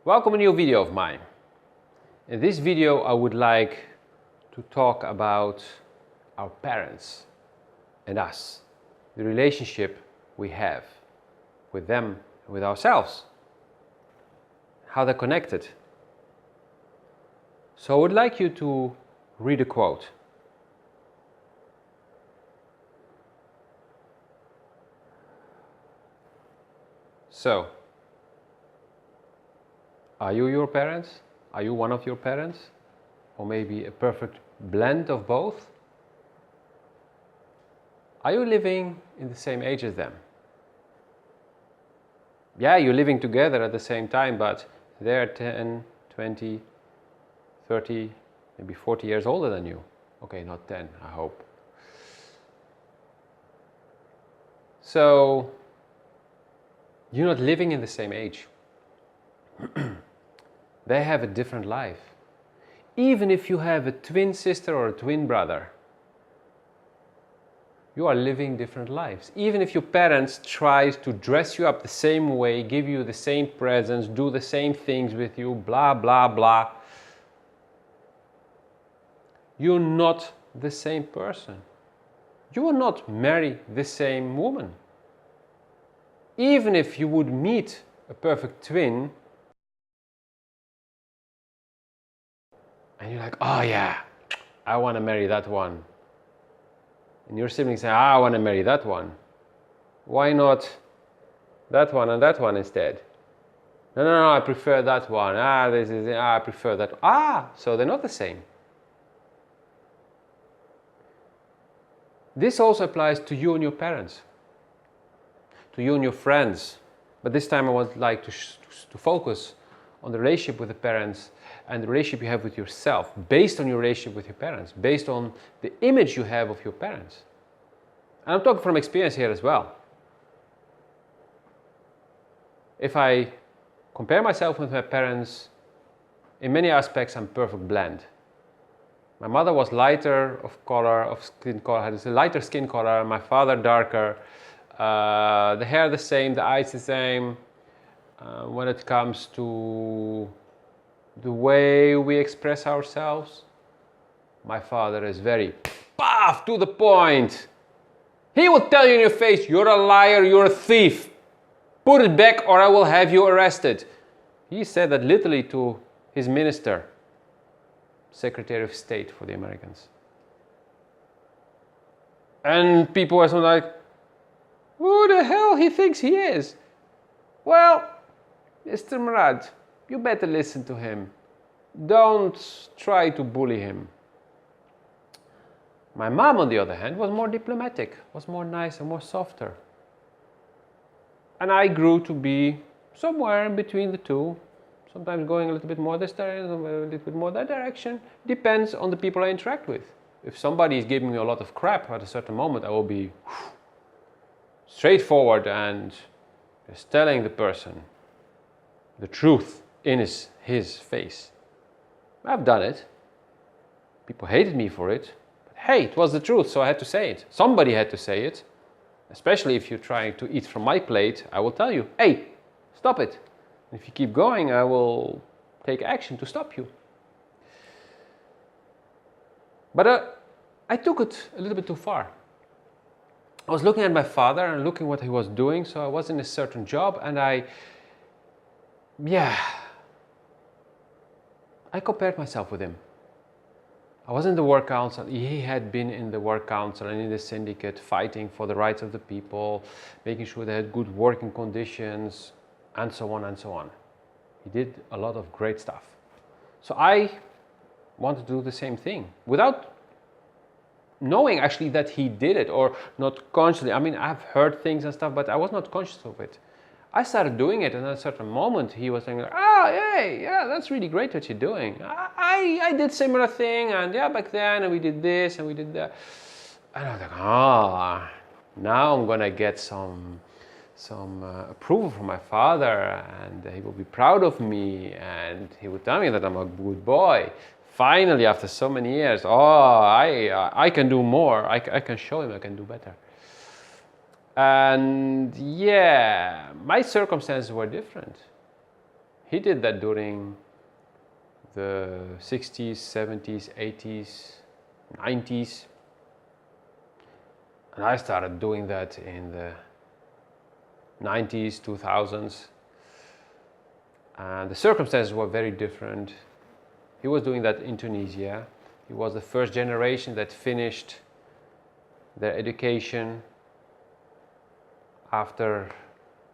Welcome to a new video of mine. In this video I would like to talk about our parents and us, the relationship we have with them and with ourselves, how they're connected. So I would like you to read a quote. So, are you your parents? Are you one of your parents? Or maybe a perfect blend of both? Are you living in the same age as them? Yeah, you're living together at the same time, but they're 10, 20, 30, maybe 40 years older than you. Okay, not 10, I hope. So, you're not living in the same age. They have a different life. Even if you have a twin sister or a twin brother, you are living different lives. Even if your parents try to dress you up the same way, give you the same presents, do the same things with you, blah, blah, blah, you're not the same person. You will not marry the same woman. Even if you would meet a perfect twin, and you're like, oh yeah, I want to marry that one. And your siblings say, I want to marry that one. Why not that one and that one instead? No, I prefer that one. I prefer that. So they're not the same. This also applies to you and your parents, to you and your friends. But this time I would like to focus on the relationship with the parents and the relationship you have with yourself, based on your relationship with your parents, based on the image you have of your parents. And I'm talking from experience here as well. If I compare myself with my parents, in many aspects I'm a perfect blend. My mother was lighter skin color, had a lighter skin color, my father darker, the hair the same, the eyes the same. When it comes to the way we express ourselves, my father is very to the point. He will tell you in your face, you're a liar, you're a thief. Put it back or I will have you arrested. He said that literally to his minister, Secretary of State for the Americans. And people were so like, who the hell he thinks he is? Well, Mr. Murad, you better listen to him. Don't try to bully him. My mom, on the other hand, was more diplomatic, was more nice and more softer. And I grew to be somewhere in between the two, sometimes going a little bit more this direction, a little bit more that direction. Depends on the people I interact with. If somebody is giving me a lot of crap at a certain moment, I will be straightforward and just telling the person the truth in his face. I've done it. People hated me for it. But hey, it was the truth, so I had to say it. Somebody had to say it. Especially if you're trying to eat from my plate, I will tell you, hey, stop it. And if you keep going, I will take action to stop you. But I took it a little bit too far. I was looking at my father and looking what he was doing, so I was in a certain job and I compared myself with him. I was in the work council, he had been in the work council and in the syndicate fighting for the rights of the people, making sure they had good working conditions, and so on and so on. He did a lot of great stuff. So I wanted to do the same thing, without knowing actually that he did it, or not consciously. I mean, I've heard things and stuff, but I was not conscious of it. I started doing it, and at a certain moment he was saying, hey, yeah, that's really great what you're doing. I did similar thing, and yeah, back then, and we did this, and we did that. And I was like, now I'm gonna get some approval from my father, and he will be proud of me, and he will tell me that I'm a good boy. Finally, after so many years, I can do more. I can show him I can do better. And yeah, my circumstances were different. He did that during the 60s, 70s, 80s, 90s. And I started doing that in the 90s, 2000s. And the circumstances were very different. He was doing that in Tunisia. He was the first generation that finished their education after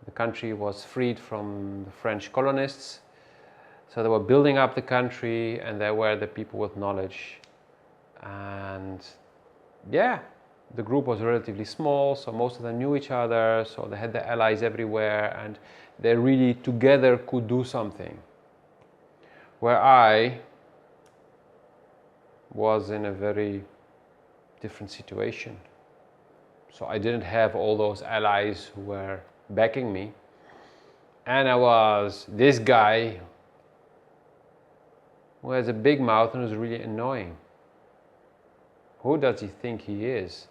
the country was freed from the French colonists. So they were building up the country, and they were the people with knowledge. And yeah, the group was relatively small, so most of them knew each other, so they had their allies everywhere, and they really together could do something. Where I was in a very different situation. So I didn't have all those allies who were backing me. And I was this guy who has a big mouth and who's really annoying. Who does he think he is?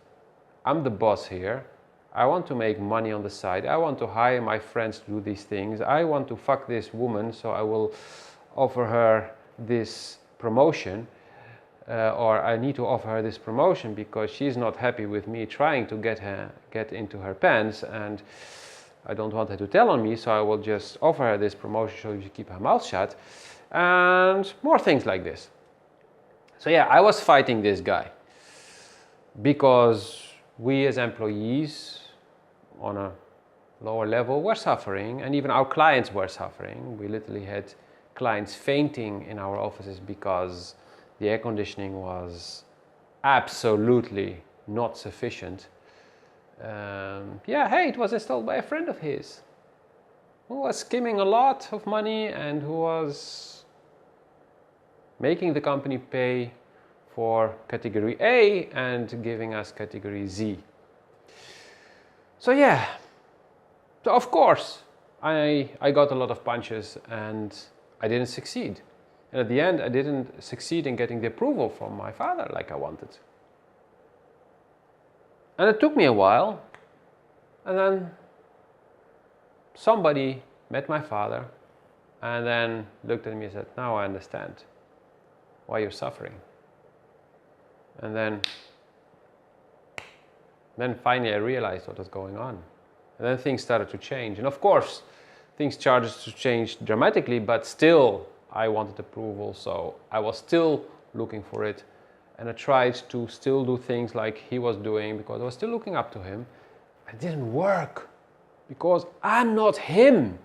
I'm the boss here. I want to make money on the side. I want to hire my friends to do these things. I want to fuck this woman, so I will offer her this promotion. Or I need to offer her this promotion because she's not happy with me trying to get into her pants, and I don't want her to tell on me, so I will just offer her this promotion so she keep her mouth shut, and more things like this. So yeah, I was fighting this guy because we as employees on a lower level were suffering, and even our clients were suffering. We literally had clients fainting in our offices because the air conditioning was absolutely not sufficient. Hey, it was installed by a friend of his who was skimming a lot of money and who was making the company pay for category A and giving us category Z. So yeah, so of course I got a lot of punches and I didn't succeed. And at the end, I didn't succeed in getting the approval from my father like I wanted. And it took me a while. And then somebody met my father and then looked at me and said, now I understand why you're suffering. And then finally I realized what was going on. And then things started to change. And of course, things started to change dramatically, but still, I wanted approval, so I was still looking for it, and I tried to still do things like he was doing because I was still looking up to him. It didn't work because I'm not him.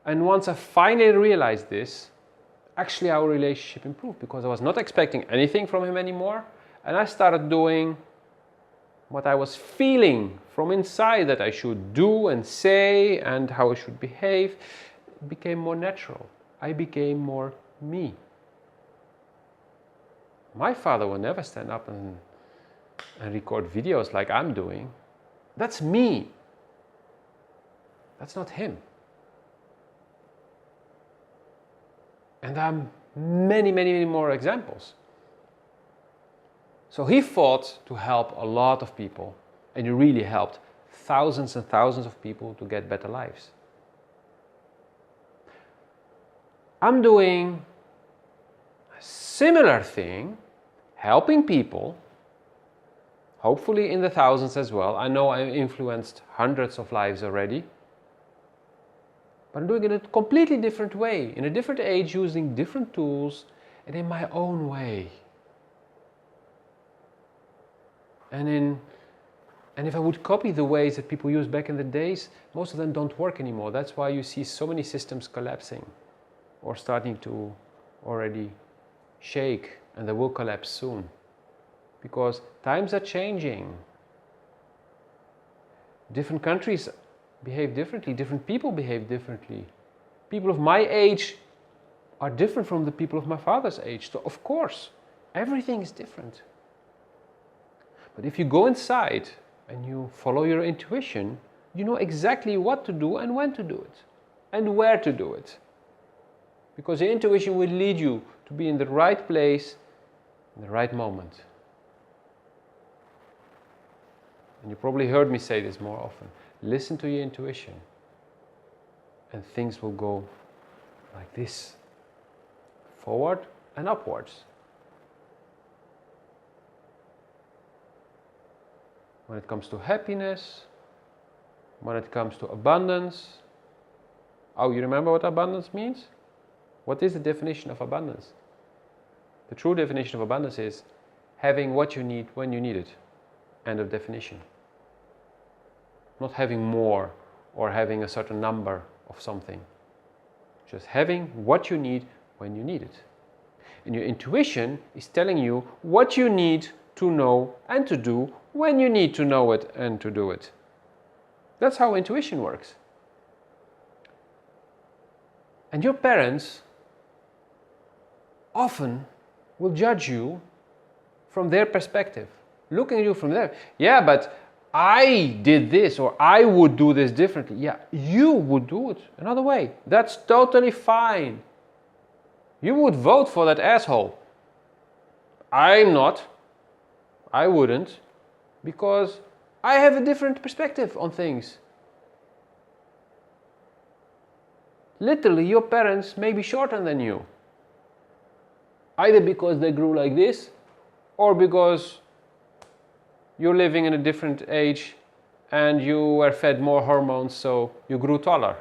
And once I finally realized this, actually our relationship improved because I was not expecting anything from him anymore, and I started doing what I was feeling from inside that I should do and say and how I should behave. It became more natural. I became more me. My father will never stand up and record videos like I'm doing. That's me. That's not him. And there are many, many, many more examples. So he fought to help a lot of people, and he really helped thousands and thousands of people to get better lives. I'm doing a similar thing, helping people, hopefully in the thousands as well. I know I've influenced hundreds of lives already, but I'm doing it in a completely different way, in a different age, using different tools, and in my own way. And if I would copy the ways that people used back in the days, most of them don't work anymore. That's why you see so many systems collapsing or starting to already shake, and they will collapse soon. Because times are changing. Different countries behave differently, different people behave differently. People of my age are different from the people of my father's age. So of course, everything is different. But if you go inside and you follow your intuition, you know exactly what to do and when to do it and where to do it. Because your intuition will lead you to be in the right place in the right moment. And you probably heard me say this more often. Listen to your intuition. and things will go like this, forward and upwards. When it comes to happiness, when it comes to abundance. Oh, you remember what abundance means? What is the definition of abundance? The true definition of abundance is having what you need when you need it. End of definition. Not having more or having a certain number of something. Just having what you need when you need it. And your intuition is telling you what you need to know and to do when you need to know it and to do it. That's how intuition works. And your parents often will judge you from their perspective, looking at you from there. Yeah, but I did this, or I would do this differently. Yeah, you would do it another way. That's totally fine. You would vote for that asshole. I'm not. I wouldn't, because I have a different perspective on things. Literally, your parents may be shorter than you. Either because they grew like this, or because you're living in a different age and you were fed more hormones, so you grew taller.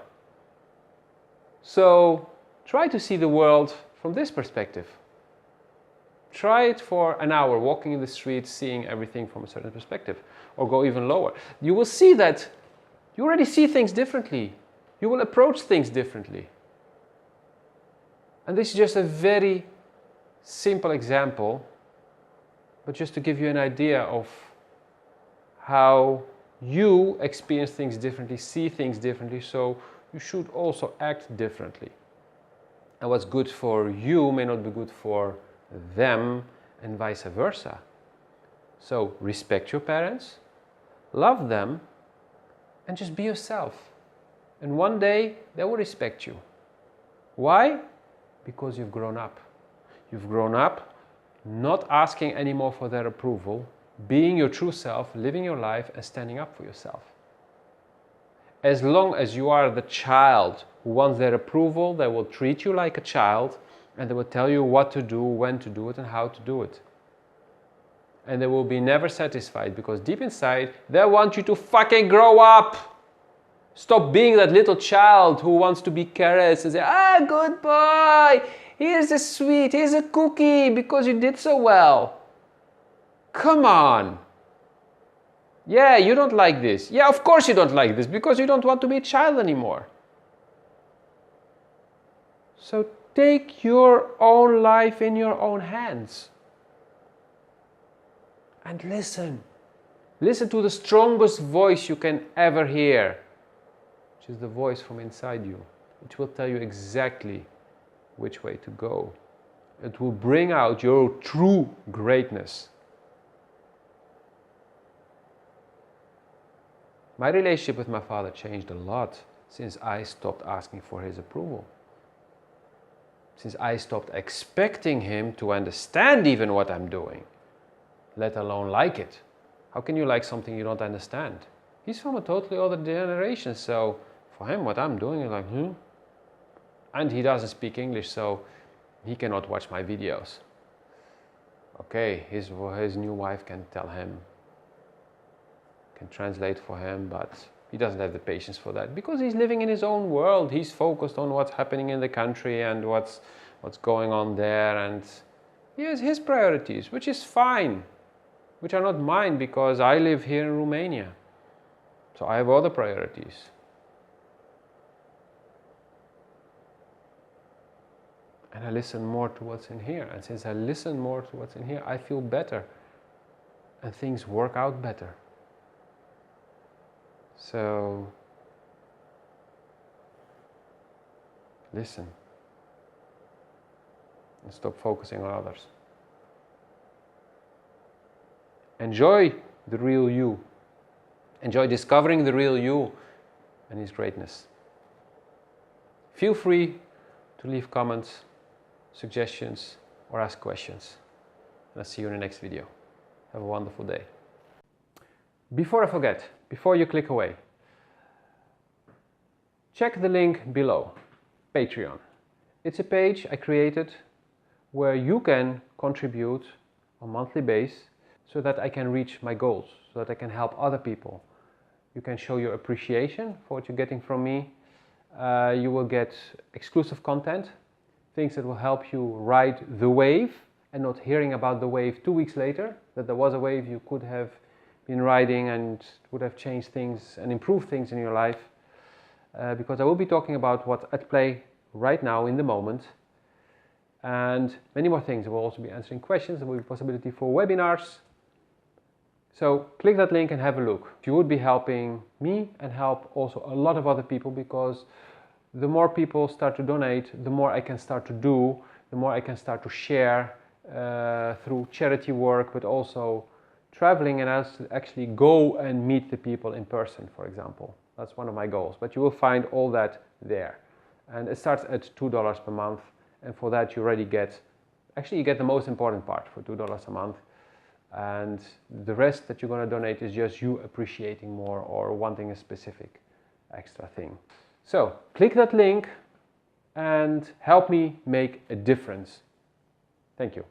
So try to see the world from this perspective. Try it for an hour, walking in the street, seeing everything from a certain perspective, or go even lower. You will see that you already see things differently. You will approach things differently. And this is just a very simple example, but just to give you an idea of how you experience things differently, see things differently, so you should also act differently. And what's good for you may not be good for them, and vice versa. So respect your parents, love them, and just be yourself. And one day they will respect you. Why? Because you've grown up. You've grown up not asking anymore for their approval, being your true self, living your life and standing up for yourself. As long as you are the child who wants their approval, they will treat you like a child, and they will tell you what to do, when to do it, and how to do it. And they will be never satisfied, because deep inside, they want you to fucking grow up. Stop being that little child who wants to be caressed and say, ah, good boy, here's a sweet, here's a cookie, because you did so well. Come on. Yeah, you don't like this. Yeah, of course you don't like this, because you don't want to be a child anymore. So take your own life in your own hands. And listen. Listen to the strongest voice you can ever hear, which is the voice from inside you, which will tell you exactly which way to go. It will bring out your true greatness. My relationship with my father changed a lot since I stopped asking for his approval. Since I stopped expecting him to understand even what I'm doing, let alone like it. How can you like something you don't understand? He's from a totally other generation, so for him what I'm doing is like, And he doesn't speak English, so he cannot watch my videos. Okay, his new wife can tell him, can translate for him, but he doesn't have the patience for that, because he's living in his own world. He's focused on what's happening in the country and what's going on there, and he has his priorities, which is fine, which are not mine, because I live here in Romania. So I have other priorities. And I listen more to what's in here. And since I listen more to what's in here, I feel better. And things work out better. So, listen. And stop focusing on others. Enjoy the real you. Enjoy discovering the real you and his greatness. Feel free to leave comments, suggestions, or ask questions. And I'll see you in the next video. Have a wonderful day. Before I forget, before you click away, check the link below, Patreon. It's a page I created where you can contribute on a monthly basis so that I can reach my goals, so that I can help other people. You can show your appreciation for what you're getting from me. You will get exclusive content, things that will help you ride the wave and not hearing about the wave 2 weeks later, that there was a wave you could have been riding and would have changed things and improved things in your life. Because I will be talking about what's at play right now in the moment and many more things. I will also be answering questions. There will be possibility for webinars. So click that link and have a look. You would be helping me and help also a lot of other people, because the more people start to donate, the more I can start to do, the more I can start to share through charity work, but also traveling and actually go and meet the people in person, for example. That's one of my goals, but you will find all that there. And it starts at $2 per month, and for that you already get, actually you get the most important part for $2 a month, and the rest that you're going to donate is just you appreciating more or wanting a specific extra thing. So click that link and help me make a difference. Thank you.